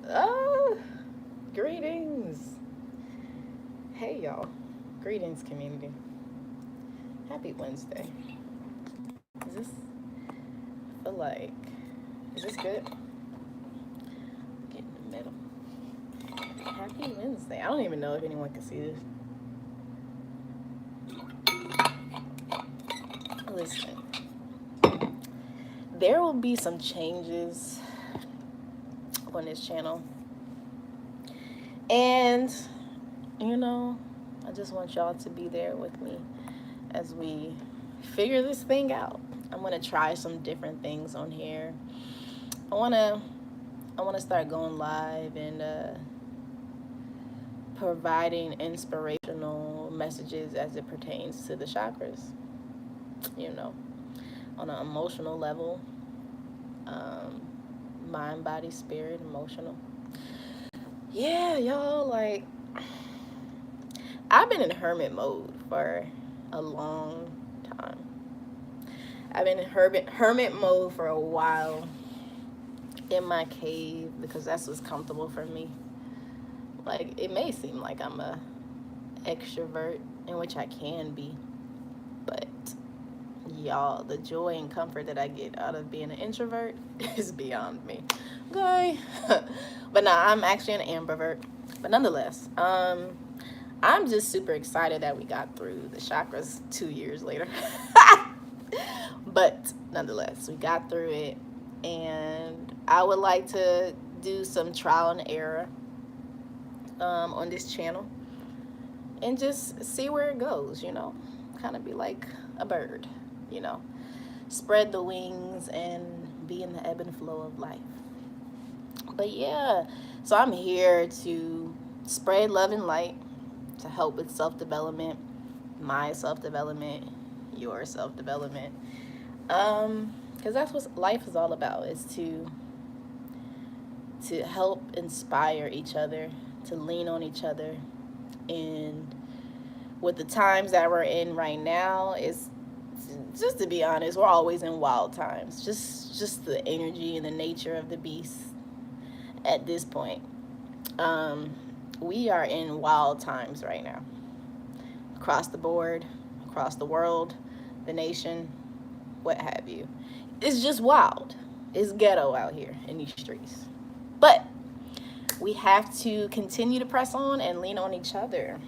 Oh, greetings. Hey, y'all. Greetings, community. Happy Wednesday. Is this, I feel like, is this good? Get in the middle. Happy Wednesday. I don't even know if anyone can see this. Listen, there will be some changes on this channel. And, you know, I just want y'all to be there with me as we figure this thing out. I'm going to try some different things on here. I want to start going live and providing inspirational messages as it pertains to the chakras, you know, on an emotional level, mind, body, spirit, emotional. Yeah, y'all, like, I've been in hermit mode for a long time. I've been in hermit mode for a while in my cave because that's what's comfortable for me. Like, it may seem like I'm a extrovert, in which I can be, but y'all, the joy and comfort that I get out of being an introvert is beyond me. Okay. But nah, I'm actually an ambivert. But nonetheless, I'm just super excited that we got through the chakras 2 years later. But nonetheless, we got through it, and I would like to do some trial and error on this channel and just see where it goes, you know, kind of be like a bird, you know, spread the wings and be in the ebb and flow of life. But yeah, so I'm here to spread love and light, to help with self-development, my self-development, your self-development, because that's what life is all about, is to help inspire each other, to lean on each other. And with the times that we're in right now, is just, to be honest, we're always in wild times. Just the energy and the nature of the beast at this point. We are in wild times right now, across the board, across the world, the nation, what have you. It's just wild. It's ghetto out here in these streets. But we have to continue to press on and lean on each other.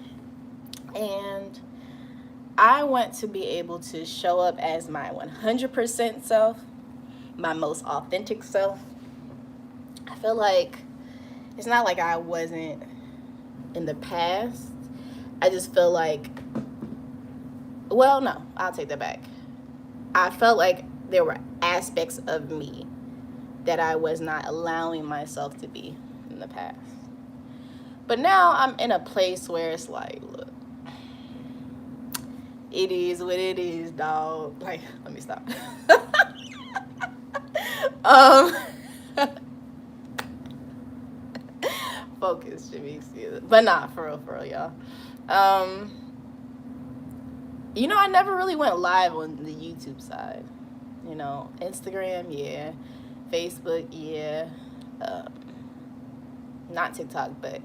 And I want to be able to show up as my 100% self, my most authentic self. I feel like it's not like I wasn't in the past. I just feel like, well, no, I'll take that back. I felt like there were aspects of me that I was not allowing myself to be in the past. But now I'm in a place where it's like, look, it is what it is, dog. Like, let me stop. um, Focus, Jamie. But nah, for real, y'all. You know, I never really went live on the YouTube side. You know, Instagram, yeah. Facebook, yeah. Not TikTok, but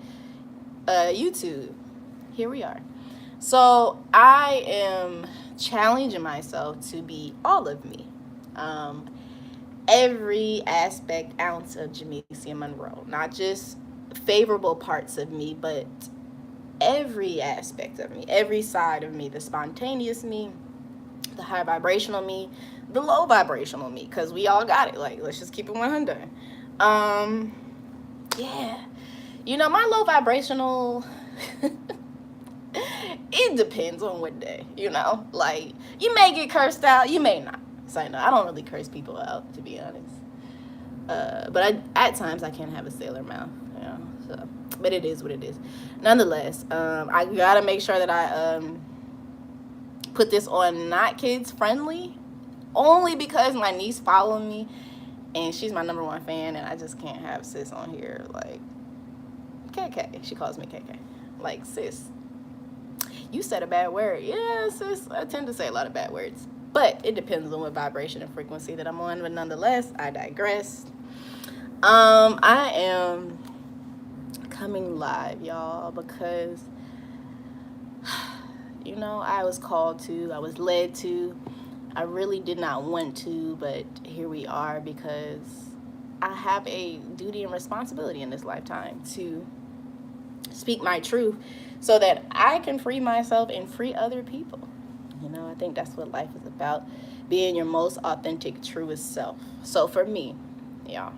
YouTube. Here we are. So I am challenging myself to be all of me. Every aspect, ounce of Jamesia Monroe. Not just favorable parts of me, but every aspect of me, every side of me, the spontaneous me, the high vibrational me, the low vibrational me, because we all got it. Like, let's just keep it 100. Yeah. You know, my low vibrational, it depends on what day, you know? Like, you may get cursed out, you may not. So, no, I don't really curse people out, to be honest. But at times I can have a sailor mouth, you know? So, but it is what it is. Nonetheless, I gotta make sure that I put this on not kids friendly, only because my niece followed me and she's my #1 fan, and I just can't have sis on here like KK. She calls me KK. Like, sis, you said a bad word. Yeah, sis, I tend to say a lot of bad words, but it depends on what vibration and frequency that I'm on. But nonetheless, I digress. I am coming live, y'all, because I was called to, I was led to. I really did not want to, but here we are because I have a duty and responsibility in this lifetime to speak my truth so that I can free myself and free other people. I think that's what life is about, being your most authentic, truest self. So for me, y'all,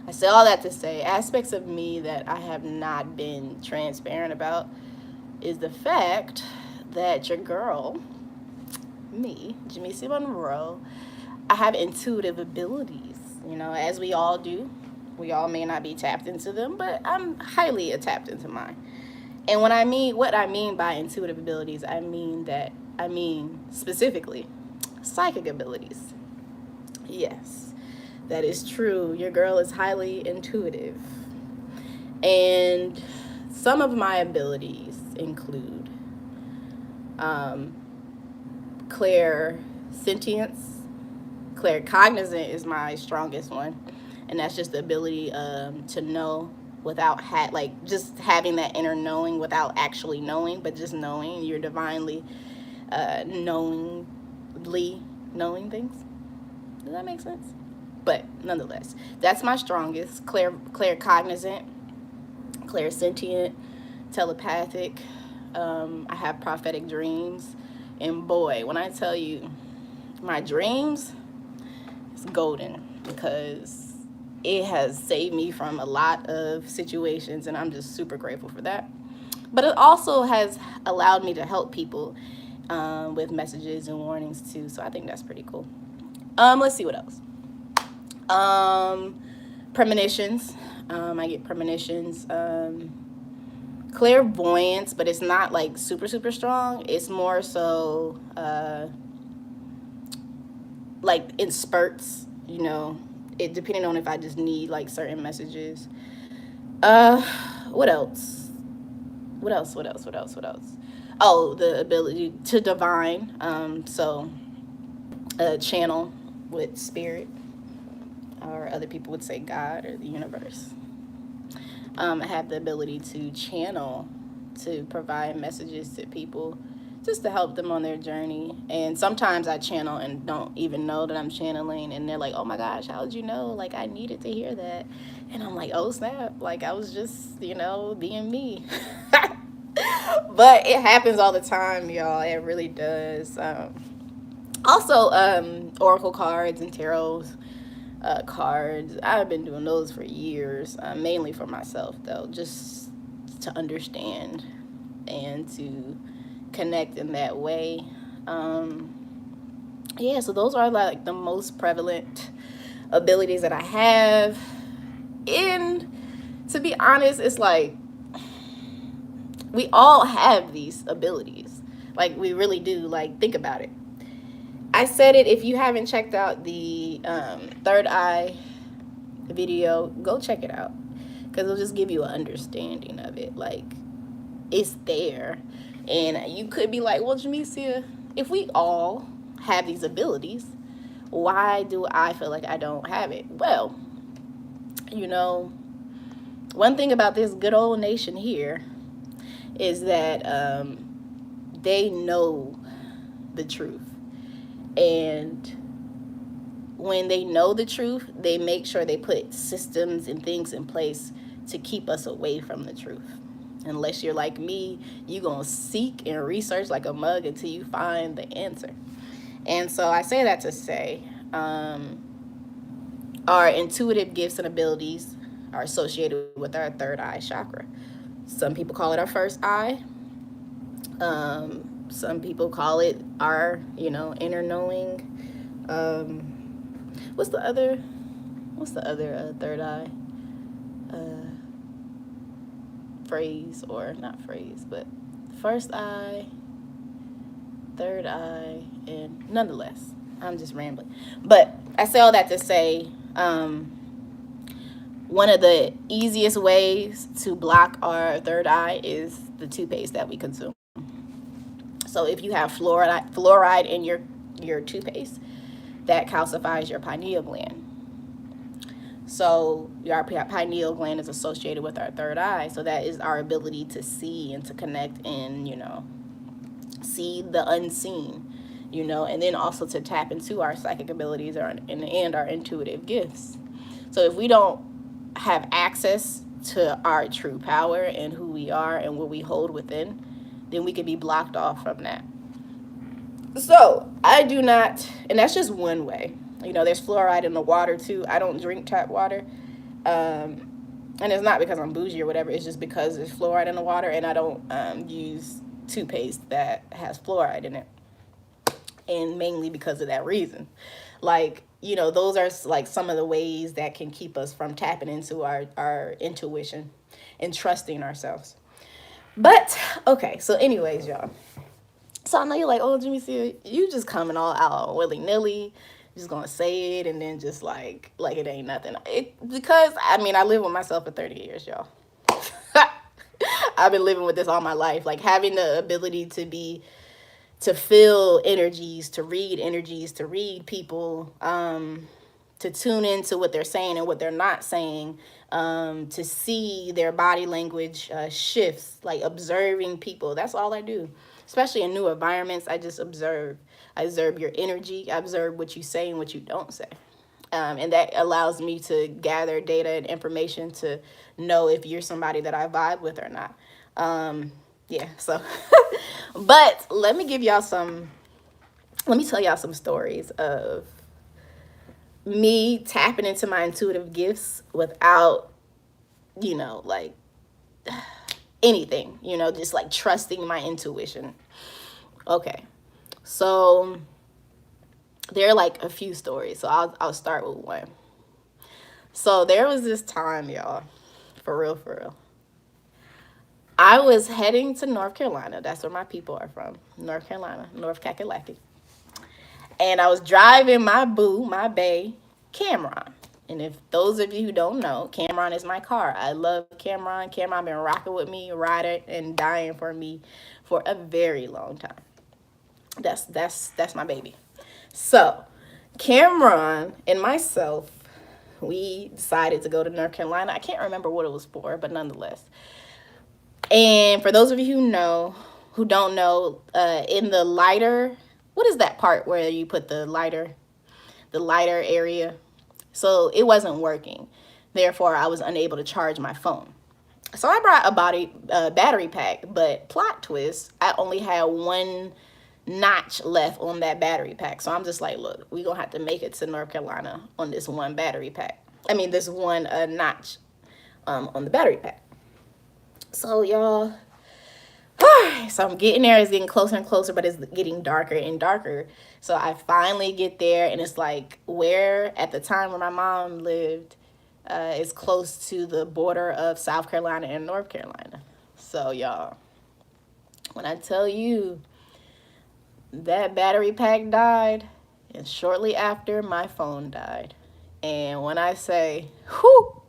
I say all that to say aspects of me that I have not been transparent about is the fact that your girl, me, Jamisi Monroe, I have intuitive abilities, as we all do. We all may not be tapped into them, but I'm highly tapped into mine. And what I mean by intuitive abilities, I mean specifically psychic abilities. Yes, that is true. Your girl is highly intuitive. And some of my abilities include clairsentience. Claircognizant is my strongest one, and that's just the ability to know without just having that inner knowing without actually knowing, but just knowing. You're divinely knowingly knowing things. Does that make sense? But nonetheless, that's my strongest. Claircognizant, clairsentient, telepathic. I have prophetic dreams, and boy, when I tell you my dreams, it's golden because it has saved me from a lot of situations, and I'm just super grateful for that. But it also has allowed me to help people with messages and warnings too, so I think that's pretty cool. Let's see what else. Premonitions. I get premonitions. Clairvoyance, but it's not like super super strong. It's more so like in spurts. It depending on if I just need like certain messages. What else? What else? Oh, the ability to divine. So channel with spirit, or other people would say God or the universe. I have the ability to channel, to provide messages to people just to help them on their journey. And sometimes I channel and don't even know that I'm channeling, and they're like, oh my gosh, how did you know? Like, I needed to hear that. And I'm like, oh snap, like I was just being me. But it happens all the time, y'all. It really does. Also, oracle cards and tarot cards. I've been doing those for years, mainly for myself, though, just to understand and to connect in that way. Yeah, so those are like the most prevalent abilities that I have. And to be honest, it's like we all have these abilities. Like, we really do. Like, think about it. I said it. If you haven't checked out the third eye video, go check it out, because it'll just give you an understanding of it. Like, it's there. And you could be like, well, Jamesia, if we all have these abilities, why do I feel like I don't have it? Well, one thing about this good old nation here is that they know the truth. And when they know the truth, they make sure they put systems and things in place to keep us away from the truth. Unless you're like me, you're going to seek and research like a mug until you find the answer. And so I say that to say our intuitive gifts and abilities are associated with our third eye chakra. Some people call it our first eye. Some people call it our, inner knowing. What's the other third eye phrase, or not phrase, but first eye, third eye, and nonetheless, I'm just rambling. But I say all that to say, one of the easiest ways to block our third eye is the toothpaste that we consume. So if you have fluoride in your toothpaste, that calcifies your pineal gland. So our pineal gland is associated with our third eye. So that is our ability to see and to connect and, see the unseen, and then also to tap into our psychic abilities and our intuitive gifts. So if we don't have access to our true power and who we are and what we hold within, then we can be blocked off from that. So I do not, and that's just one way. There's fluoride in the water too. I don't drink tap water. And it's not because I'm bougie or whatever. It's just because there's fluoride in the water, and I don't use toothpaste that has fluoride in it. And mainly because of that reason. Like, those are like some of the ways that can keep us from tapping into our intuition and trusting ourselves. But, okay, so anyways, y'all. So I know you're like, oh, Jimmy, see, you just coming all out willy-nilly, just gonna say it and then just like it ain't nothing. Because, I live with myself for 30 years, y'all. I've been living with this all my life. Like, having the ability to feel energies, to read people, to tune into what they're saying and what they're not saying, to see their body language shifts, like observing people. That's all I do. Especially in new environments, I just observe. I observe your energy. I observe what you say and what you don't say. And that allows me to gather data and information to know if you're somebody that I vibe with or not. Yeah, so. But let me tell y'all some stories of me tapping into my intuitive gifts without, like anything, just like trusting my intuition. Okay, so there are like a few stories, so I'll start with one. So there was this time, y'all, for real. I was heading to North Carolina. That's where my people are from. North Carolina, North Kakalaki. And I was driving my bae, Cameron. And if those of you who don't know, Cameron is my car. I love Cameron. Cameron been rocking with me, riding and dying for me for a very long time. That's my baby. So Cameron and myself, we decided to go to North Carolina. I can't remember what it was for, but nonetheless. And for those of you who don't know, in the lighter, what is that part where you put the lighter area? So it wasn't working. Therefore, I was unable to charge my phone. So I brought a battery pack, but plot twist, I only had one notch left on that battery pack. So I'm just like, look, we're going to have to make it to North Carolina on this one battery pack. This one notch on the battery pack. So y'all, so I'm getting there. It's getting closer and closer, but it's getting darker and darker. So I finally get there, and it's like at the time where my mom lived, is close to the border of South Carolina and North Carolina. So y'all, when I tell you that battery pack died, and shortly after my phone died, and when I say, whew,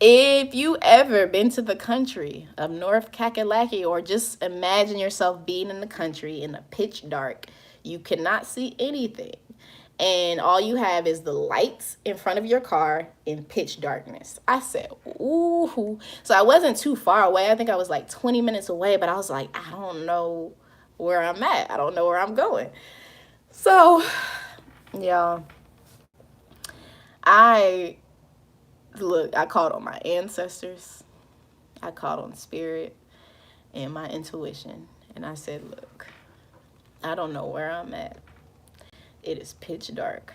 if you ever been to the country of North Kakalaki, or just imagine yourself being in the country in the pitch dark, you cannot see anything. And all you have is the lights in front of your car in pitch darkness. I said, ooh. So I wasn't too far away. I think I was like 20 minutes away, but I was like, I don't know where I'm at. I don't know where I'm going. So, y'all, I called on my ancestors, I called on spirit and my intuition, and I said, look, I don't know where I'm at. It is pitch dark,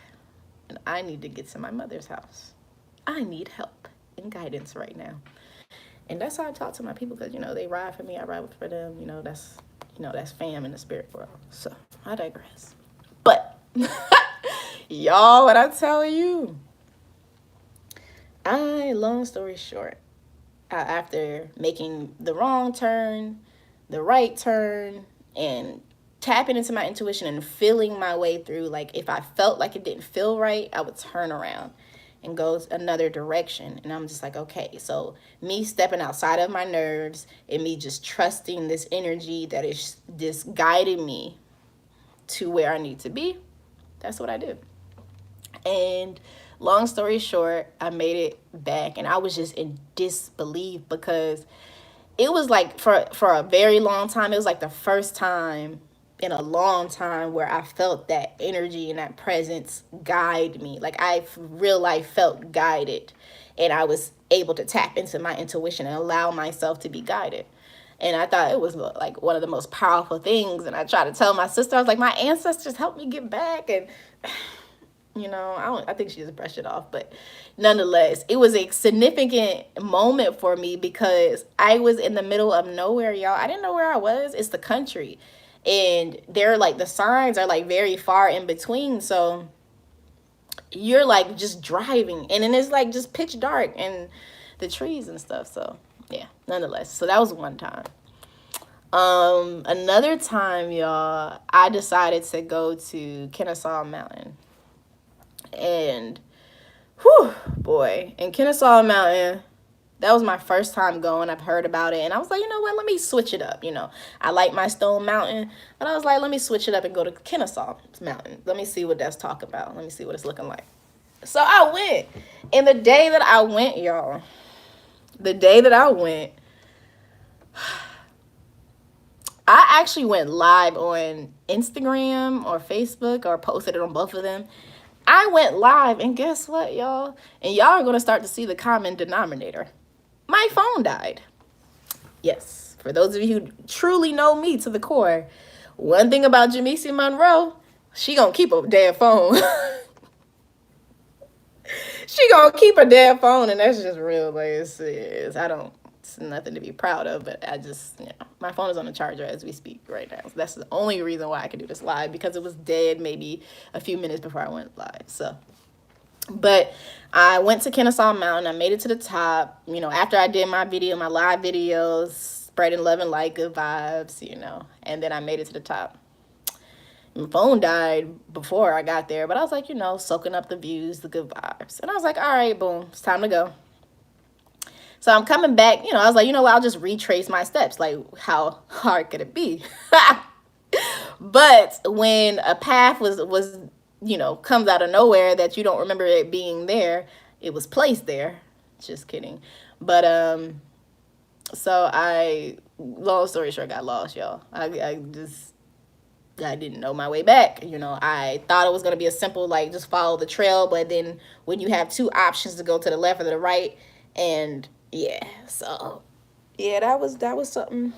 and I need to get to my mother's house. I need help and guidance right now. And that's how I talk to my people, because, they ride for me, I ride for them. That's fam in the spirit world. So I digress. But, y'all, what I tell you, long story short, after making the wrong turn, the right turn, and tapping into my intuition and feeling my way through, like if I felt like it didn't feel right, I would turn around and go another direction. And I'm just like, okay, so me stepping outside of my nerves and me just trusting this energy that is just guiding me to where I need to be, that's what I did. And long story short, I made it back, and I was just in disbelief because it was like for a very long time, it was like the first time in a long time where I felt that energy and that presence guide me. Like I real life felt guided, and I was able to tap into my intuition and allow myself to be guided. And I thought it was like one of the most powerful things. And I tried to tell my sister, I was like, my ancestors helped me get back. And I think she just brushed it off, but nonetheless, it was a significant moment for me because I was in the middle of nowhere, y'all. I didn't know where I was. It's the country, and they're like the signs are like very far in between, so you're like just driving, and then it's like just pitch dark and the trees and stuff. So yeah, nonetheless, so that was one time. Another time, y'all, I decided to go to Kennesaw Mountain. And whew, boy, in Kennesaw Mountain, that was my first time going. I've heard about it, and I was like, you know what, let me switch it up. I like my Stone Mountain, but I was like, let me switch it up and go to Kennesaw Mountain. Let me see what that's talking about. Let me see what it's looking like. So I went, and the day that I went, y'all, I actually went live on Instagram or Facebook, or posted it on both of them. I went live, and guess what, y'all? And y'all are going to start to see the common denominator. My phone died. Yes, for those of you who truly know me to the core, one thing about Jamisi Monroe, she going to keep a damn phone. She going to keep a damn phone, and that's just real. Like, it's nothing to be proud of, but I just, my phone is on the charger as we speak right now. So that's the only reason why I could do this live, because it was dead maybe a few minutes before I went live. So, but I went to Kennesaw Mountain. I made it to the top, after I did my live videos, spreading love and light, good vibes, and then I made it to the top. My phone died before I got there, but I was like, soaking up the views, the good vibes. And I was like, all right, boom, it's time to go. So I'm coming back, I was like, what, I'll just retrace my steps. Like, how hard could it be? But when a path was comes out of nowhere that you don't remember it being there, it was placed there. Just kidding. But so long story short, got lost, y'all. I didn't know my way back. I thought it was gonna be a simple, like, just follow the trail, but then when you have two options to go to the left or the right, and yeah, so yeah, that was something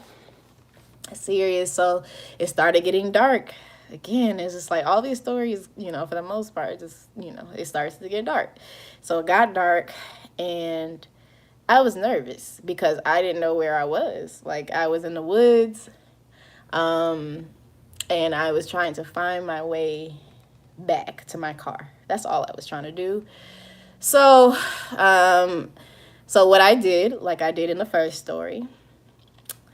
serious. So it started getting dark again. It's just like all these stories, for the most part, just it starts to get dark. So it got dark, and I was nervous because I didn't know where I was. Like, I was in the woods, and I was trying to find my way back to my car. That's all I was trying to do. So what I did, like I did in the first story,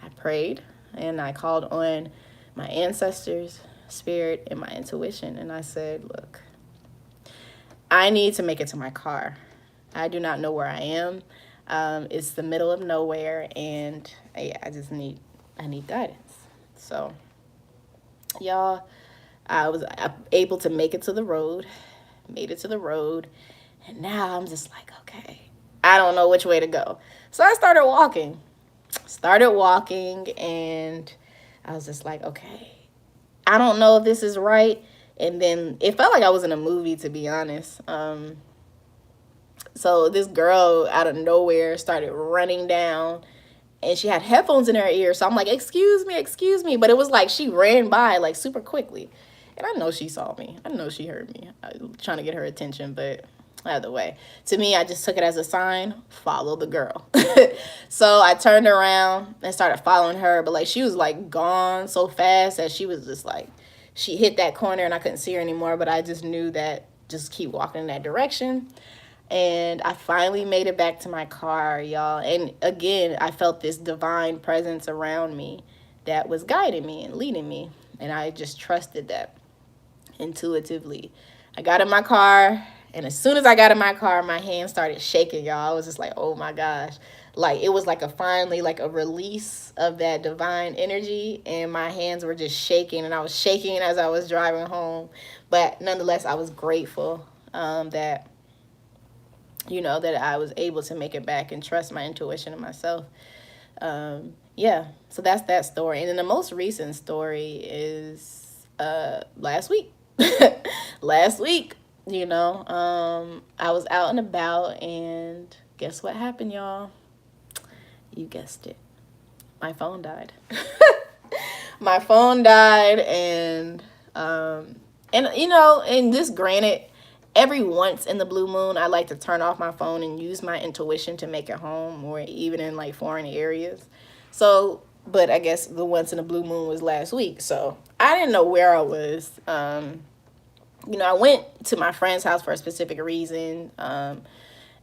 I prayed, and I called on my ancestors, spirit, and my intuition. And I said, look, I need to make it to my car. I do not know where I am. It's the middle of nowhere, and I need guidance. So, y'all, I was able to make it to the road, and now I'm just like, okay, I don't know which way to go. So I started walking, and I was just like, okay, I don't know if this is right. And then it felt like I was in a movie, to be honest. So this girl out of nowhere started running down, and she had headphones in her ear. So I'm like, excuse me. But it was like she ran by like super quickly. And I know she saw me. I know she heard me. I was trying to get her attention, but either way, to me, I just took it as a sign, follow the girl. So I turned around and started following her, but like she was like gone so fast that she was just like, she hit that corner and I couldn't see her anymore, but I just knew that just keep walking in that direction. And I finally made it back to my car, y'all. And again, I felt this divine presence around me that was guiding me and leading me. And I just trusted that intuitively. I got in my car, and as soon as I got in my car, my hands started shaking, y'all. I was just like, oh my gosh. Like, it was like finally like a release of that divine energy, and my hands were just shaking, and I was shaking as I was driving home. But nonetheless, I was grateful. that, that I was able to make it back and trust my intuition and myself. Yeah, so that's that story. And then the most recent story is last week. Last week, I was out and about, and guess what happened, y'all? You guessed it. My phone died. My phone died, and this, granted, every once in the blue moon, I like to turn off my phone and use my intuition to make it home, or even in like foreign areas. So, but I guess the once in the blue moon was last week, so I didn't know where I was. I went to my friend's house for a specific reason, and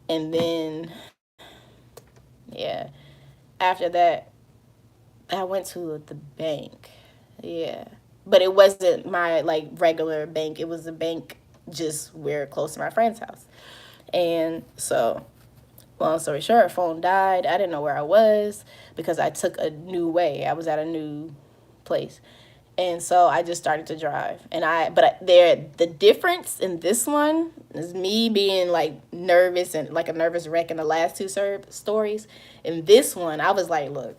then, yeah, after that, I went to the bank. Yeah. But it wasn't my like regular bank. It was a bank just where close to my friend's house. And so, long story short, phone died. I didn't know where I was because I took a new way. I was at a new place. And so I just started to drive. The difference in this one is me being like nervous and like a nervous wreck in the last two stories. In this one, I was like, look,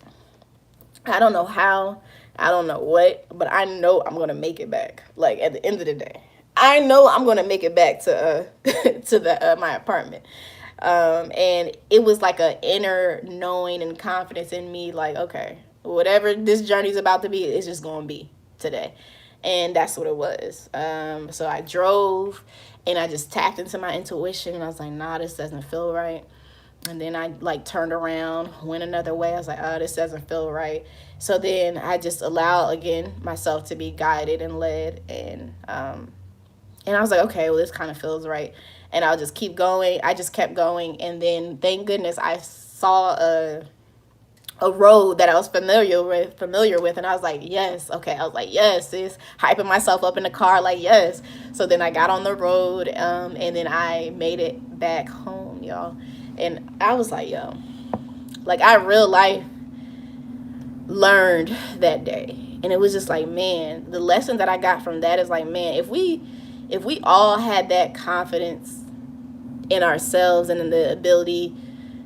I don't know how, I don't know what, but I know I'm gonna make it back. Like at the end of the day, I know I'm gonna make it back to to the my apartment. And it was like a inner knowing and confidence in me. Like, okay, whatever this journey's about to be, it's just gonna be today, and that's what it was. So I drove, and I just tapped into my intuition, and I was like, nah, this doesn't feel right. And then I like turned around, went another way. I was like, oh, this doesn't feel right. So then I just allowed again myself to be guided and led, and I was like, okay, well, this kind of feels right. And I'll just keep going. I just kept going, and then thank goodness I saw a road that I was familiar with, and I was like, yes, okay. I was like, yes, sis, hyping myself up in the car, like, yes. So then I got on the road, and then I made it back home, y'all. And I was like, yo, like I real life learned that day. And it was just like, man, the lesson that I got from that is like, man, if we all had that confidence in ourselves and in the ability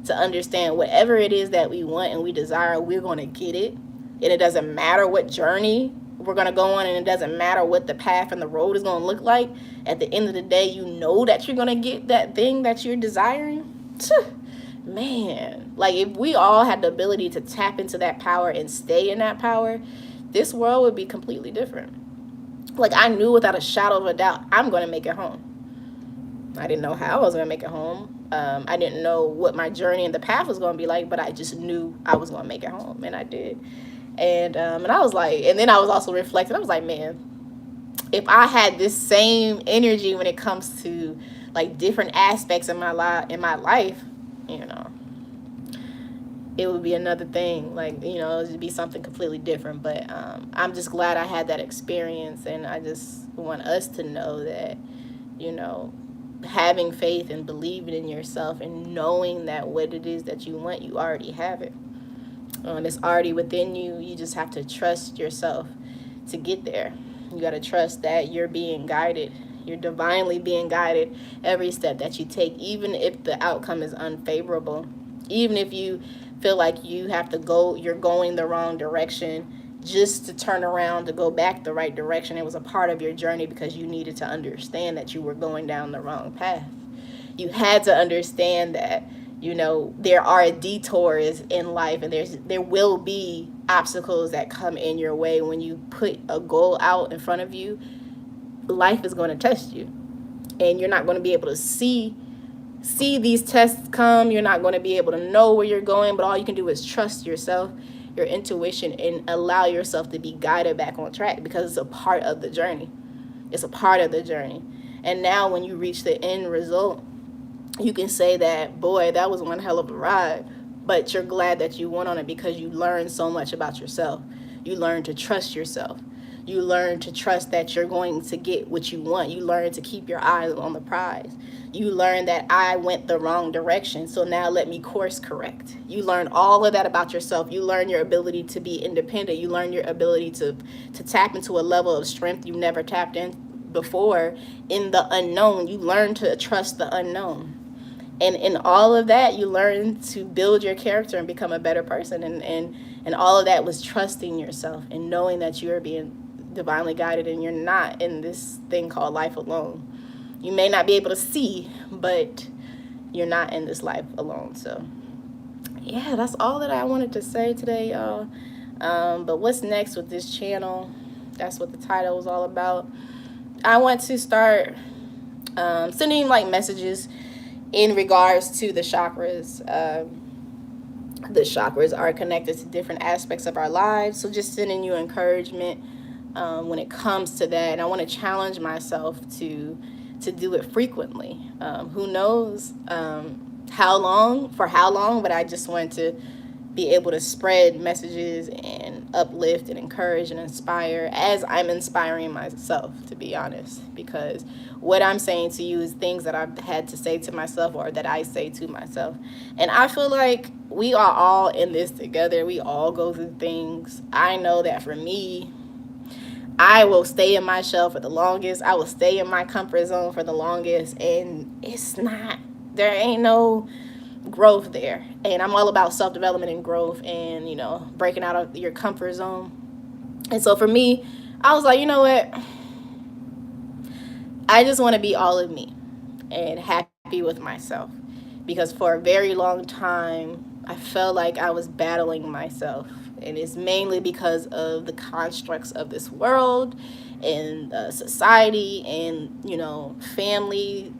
to understand whatever it is that we want and we desire, we're going to get it. And it doesn't matter what journey we're going to go on, and it doesn't matter what the path and the road is going to look like. At the end of the day, you know that you're going to get that thing that you're desiring. Man, like if we all had the ability to tap into that power and stay in that power, this world would be completely different. Like I knew without a shadow of a doubt, I'm going to make it home. I didn't know how I was going to make it home. I didn't know what my journey and the path was going to be like, but I just knew I was going to make it home, and I did. And I was like, and then I was also reflecting. I was like, man, if I had this same energy when it comes to like different aspects of my life, it would be another thing. Like, it would be something completely different. But I'm just glad I had that experience, and I just want us to know that, having faith and believing in yourself and knowing that what it is that you want, you already have it. It's already within you. You just have to trust yourself to get there. You got to trust that you're being guided. You're divinely being guided every step that you take, even if the outcome is unfavorable, even if you feel like you're going the wrong direction, just to turn around to go back the right direction. It was a part of your journey because you needed to understand that you were going down the wrong path. You had to understand that, there are detours in life, and there will be obstacles that come in your way when you put a goal out in front of you. Life is going to test you, and you're not going to be able to see these tests come. You're not going to be able to know where you're going, but all you can do is trust yourself, your intuition, and allow yourself to be guided back on track, because it's a part of the journey. It's a part of the journey. And now when you reach the end result, you can say that, boy, that was one hell of a ride, but you're glad that you went on it because you learned so much about yourself. You learned to trust yourself. You learn to trust that you're going to get what you want. You learn to keep your eyes on the prize. You learn that I went the wrong direction, so now let me course correct. You learn all of that about yourself. You learn your ability to be independent. You learn your ability to tap into a level of strength you never tapped in before, in the unknown, you learn to trust the unknown. And in all of that, you learn to build your character and become a better person. And all of that was trusting yourself and knowing that you are being divinely guided and you're not in this thing called life alone. You may not be able to see, but you're not in this life alone. So yeah, that's all that I wanted to say today, y'all. But what's next with this channel? That's what the title was all about. I want to start sending like messages in regards to the chakras. The chakras are connected to different aspects of our lives. So just sending you encouragement when it comes to that. And I want to challenge myself to do it frequently. Who knows how long, but I just want to be able to spread messages and uplift and encourage and inspire as I'm inspiring myself, to be honest, because what I'm saying to you is things that I've had to say to myself or that I say to myself. And I feel like we are all in this together. We all go through things. I know that for me, I will stay in my shell for the longest. I will stay in my comfort zone for the longest. And there ain't no growth there. And I'm all about self-development and growth and, breaking out of your comfort zone. And so for me, I was like, you know what? I just want to be all of me and happy with myself. Because for a very long time, I felt like I was battling myself. And it's mainly because of the constructs of this world and society and, family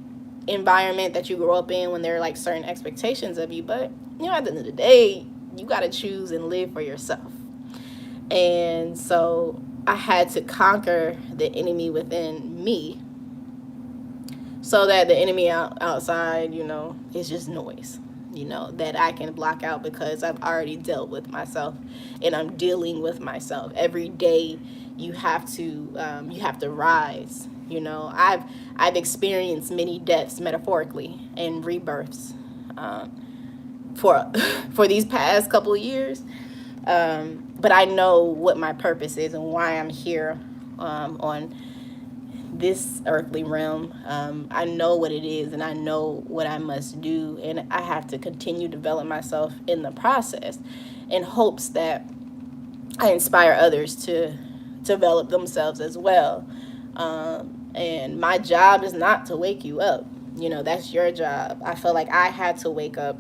environment that you grow up in when there are like certain expectations of you. But, at the end of the day, you got to choose and live for yourself. And so I had to conquer the enemy within me so that the enemy outside, is just noise, that I can block out because I've already dealt with myself and I'm dealing with myself. Every day you have to rise. I've experienced many deaths metaphorically and rebirths for for these past couple of years. But I know what my purpose is and why I'm here on this earthly realm. I know what it is and I know what I must do, and I have to continue to develop myself in the process in hopes that I inspire others to develop themselves as well. And my job is not to wake you up. That's your job. I feel like I had to wake up,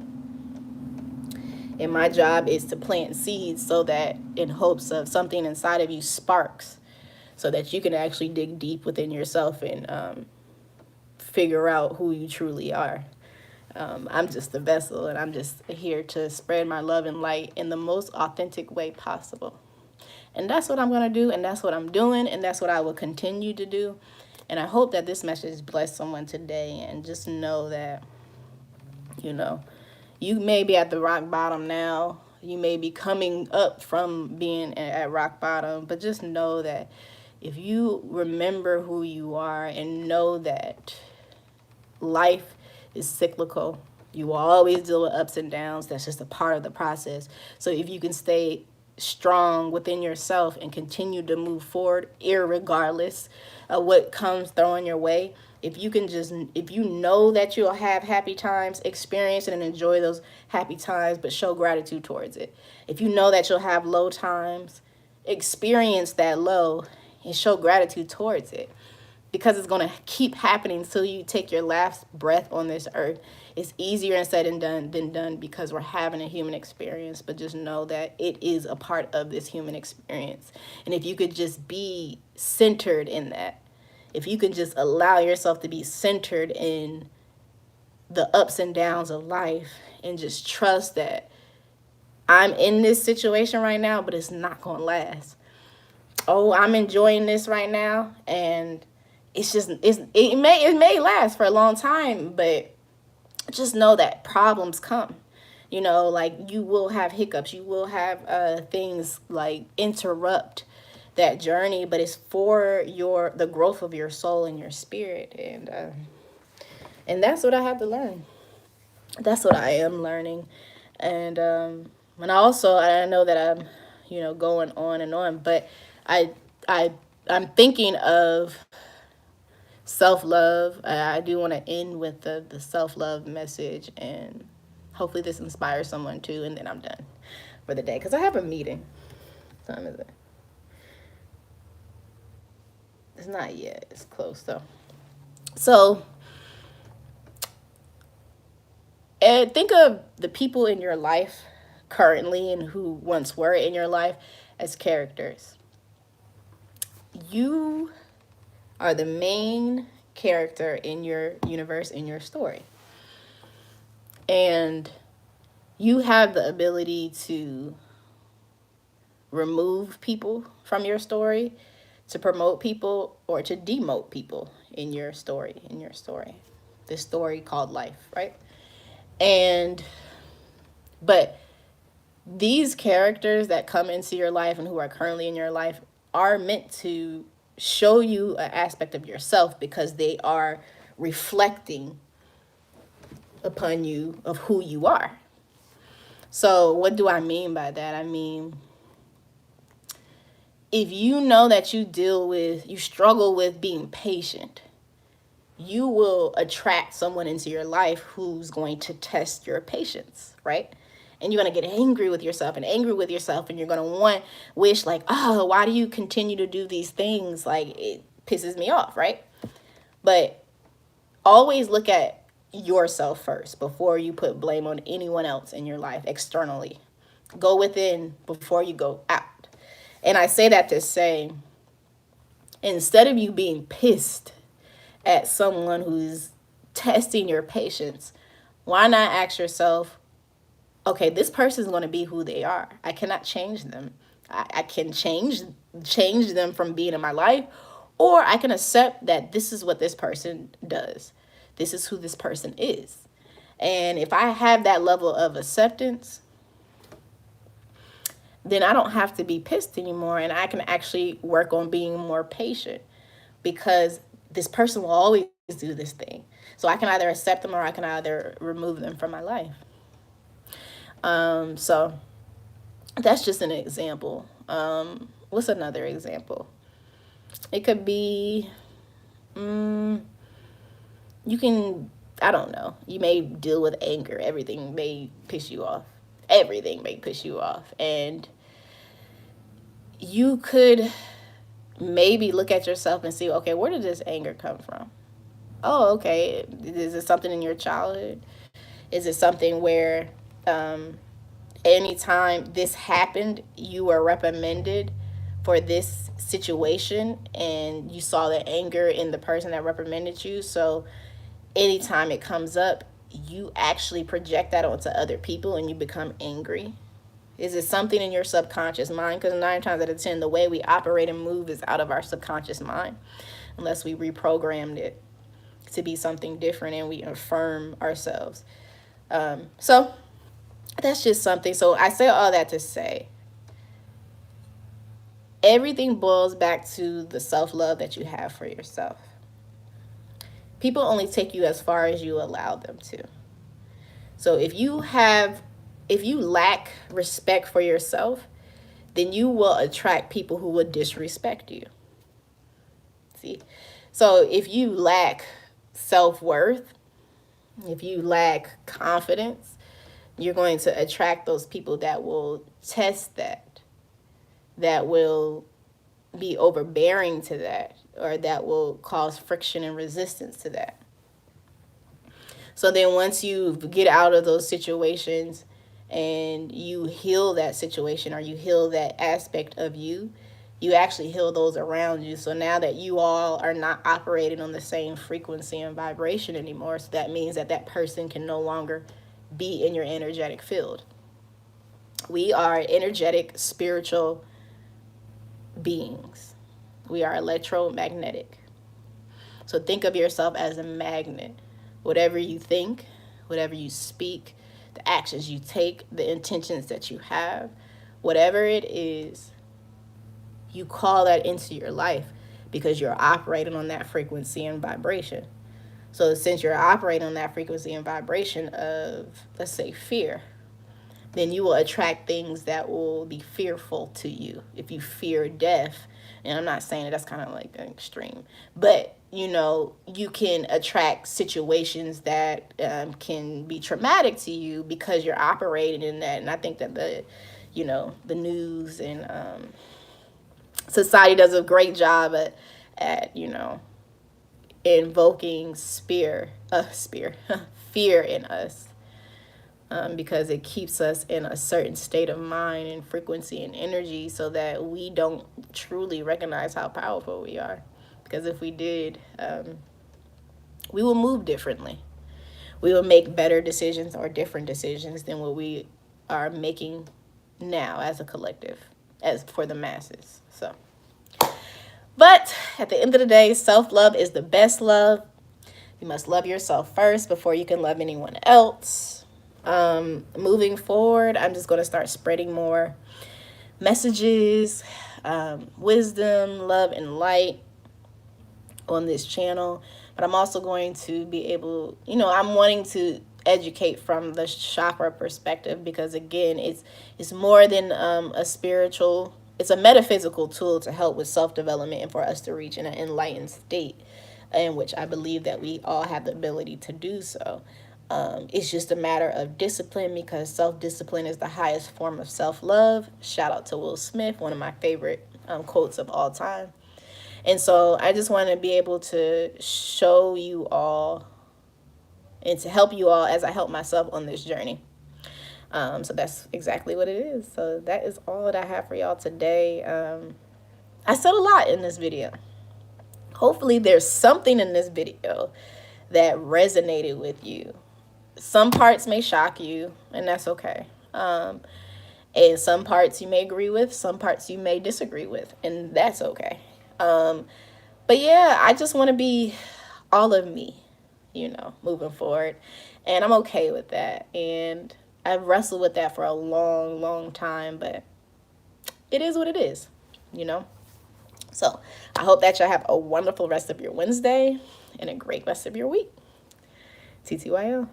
and my job is to plant seeds so that in hopes of something inside of you sparks so that you can actually dig deep within yourself and figure out who you truly are. I'm just a vessel, and I'm just here to spread my love and light in the most authentic way possible. And that's what I'm going to do, and that's what I'm doing, and that's what I will continue to do. And I hope that this message blessed someone today, and just know that, you may be at the rock bottom now. You may be coming up from being at rock bottom, but just know that if you remember who you are and know that life is cyclical, you will always deal with ups and downs. That's just a part of the process. So if you can stay strong within yourself and continue to move forward, irregardless of what comes thrown your way, if you know that you'll have happy times, experience it and enjoy those happy times, but show gratitude towards it. If you know that you'll have low times, experience that low and show gratitude towards it, because it's going to keep happening until you take your last breath on this earth. It's easier said and done than done because we're having a human experience, but just know that it is a part of this human experience. And if you could just be centered in that, if you can just allow yourself to be centered in the ups and downs of life and just trust that I'm in this situation right now, but it's not going to last. Oh, I'm enjoying this right now, and it may last for a long time, but just know that problems come. Like you will have hiccups, you will have things like interrupt that journey, but it's for the growth of your soul and your spirit, and that's what I have to learn. That's what I am learning, and I know that I'm going on and on, but I I'm thinking of self-love. I do want to end with the self-love message, and hopefully this inspires someone too, and then I'm done for the day because I have a meeting. What time is it? It's not yet. It's close though. So, and think of the people in your life currently and who once were in your life as characters. You are the main character in your universe, in your story. And you have the ability to remove people from your story, to promote people, or to demote people in your story, this story called life, right? And but these characters that come into your life and who are currently in your life are meant to show you an aspect of yourself because they are reflecting upon you of who you are. So what do I mean by that? I mean, if you know that you struggle with being patient, you will attract someone into your life who's going to test your patience, right? And you're going to get angry with yourself, and you're going to wish like, oh, why do you continue to do these things? Like, it pisses me off, right? But always look at yourself first before you put blame on anyone else in your life externally. Go within before you go out. And I say that to say, instead of you being pissed at someone who's testing your patience, why not ask yourself, okay, this person's going to be who they are. I cannot change them. I can change them from being in my life, or I can accept that this is what this person does. This is who this person is. And if I have that level of acceptance, then I don't have to be pissed anymore, and I can actually work on being more patient because this person will always do this thing. So I can either accept them or I can either remove them from my life. So that's just an example. What's another example? It could be, you can, I don't know, you may deal with anger. Everything may piss you off. And you could maybe look at yourself and see, okay, where did this anger come from? Oh, okay. Is it something in your childhood? Is it something where anytime this happened, you were reprimanded for this situation and you saw the anger in the person that reprimanded you? So anytime it comes up, you actually project that onto other people and you become angry. Is it something in your subconscious mind? Because 9 times out of 10, the way we operate and move is out of our subconscious mind, unless we reprogrammed it to be something different and we affirm ourselves. So that's just something. So I say all that to say, everything boils back to the self-love that you have for yourself. People only take you as far as you allow them to. So if you lack respect for yourself, then you will attract people who will disrespect you. See? So if you lack self-worth, if you lack confidence, you're going to attract those people that will test that will be overbearing to that, or that will cause friction and resistance to that. So then once you get out of those situations and you heal that situation, or you heal that aspect of you, you actually heal those around you. So now that you all are not operating on the same frequency and vibration anymore, so that means that person can no longer be in your energetic field. We are energetic, spiritual beings. We are electromagnetic. So think of yourself as a magnet. Whatever you think, whatever you speak, the actions you take, the intentions that you have, whatever it is, you call that into your life because you're operating on that frequency and vibration. So since you're operating on that frequency and vibration of, let's say, fear, then you will attract things that will be fearful to you. If you fear death, And I'm not saying that's kind of like an extreme, but you know, you can attract situations that can be traumatic to you because you're operating in that. And I think that the news and society does a great job at invoking fear in us, because it keeps us in a certain state of mind and frequency and energy so that we don't truly recognize how powerful we are. Because if we did, we will move differently. We will make better decisions or different decisions than what we are making now as a collective, as for the masses. So, but at the end of the day, self-love is the best love. You must love yourself first before you can love anyone else. Moving forward, I'm just going to start spreading more messages, wisdom, love, and light on this channel. But I'm also going to be able, I'm wanting to educate from the chakra perspective, because again, it's more than it's a metaphysical tool to help with self-development and for us to reach an enlightened state, in which I believe that we all have the ability to do so. It's just a matter of discipline, because self-discipline is the highest form of self-love. Shout out to Will Smith, one of my favorite quotes of all time. And so I just want to be able to show you all and to help you all as I help myself on this journey. So that's exactly what it is. So that is all that I have for y'all today. I said a lot in this video. Hopefully there's something in this video that resonated with you. Some parts may shock you, and that's okay. And some parts you may agree with, some parts you may disagree with, and that's okay. But yeah, I just want to be all of me, moving forward. And I'm okay with that. And I've wrestled with that for a long, long time, but it is what it is, So I hope that y'all have a wonderful rest of your Wednesday and a great rest of your week. TTYL.